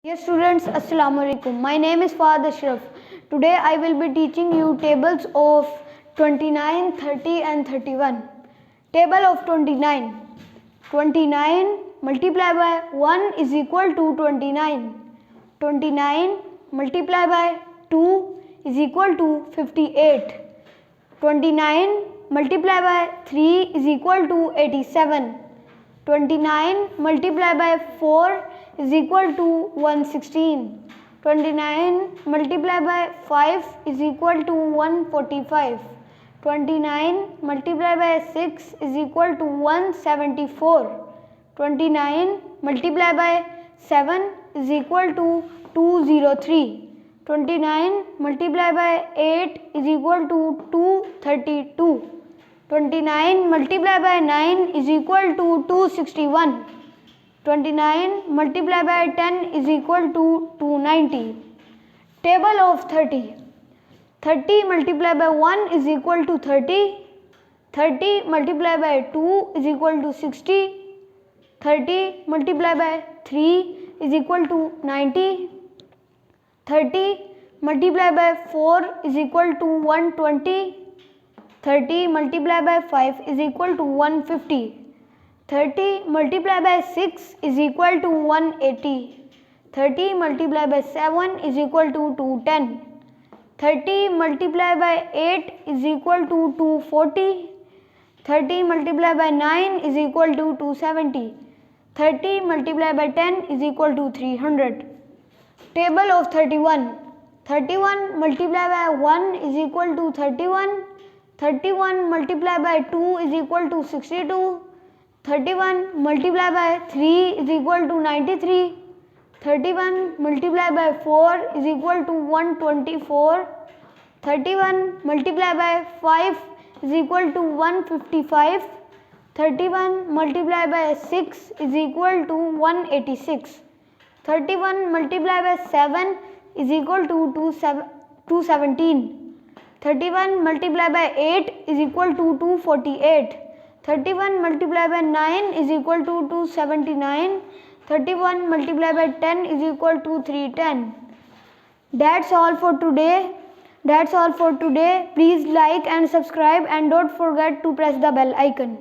Dear students, Assalamu alaikum. My name is Fahad Ashraf. Today I will be teaching you tables of 29, 30 and 31. Table of 29. 29 multiplied by 1 is equal to 29. 29 multiplied by 2 is equal to 58. 29 multiplied by 3 is equal to 87. 29 multiplied by 4 is equal to 116. 29 multiplied by 5 is equal to 145. 29 multiplied by 6 is equal to 174. 29 multiplied by 7 is equal to 203. 29 multiplied by 8 is equal to 232. 29 multiplied by 9 is equal to 261. 29 multiplied by 10 is equal to 290. Table of 30. 30 multiplied by 1 is equal to 30. 30 multiplied by 2 is equal to 60. 30 multiplied by 3 is equal to 90. 30 multiplied by 4 is equal to 120. 30 multiplied by 5 is equal to 150. 30 multiplied by 6 is equal to 180. 30 multiplied by 7 is equal to 210. 30 multiplied by 8 is equal to 240. 30 multiplied by 9 is equal to 270. 30 multiplied by 10 is equal to 300. Table of 31. 31 multiplied by 1 is equal to 31. 31 multiplied by 2 is equal to 62. 31 multiplied by 3 is equal to 93. 31 multiplied by 4 is equal to 124. 31 multiplied by 5 is equal to 155. 31 multiplied by 6 is equal to 186. 31 multiplied by 7 is equal to 217. 31 multiplied by 8 is equal to 248. 31 multiplied by 9 is equal to 279. 31 multiplied by 10 is equal to 310. That's all for today. Please like and subscribe and don't forget to press the bell icon.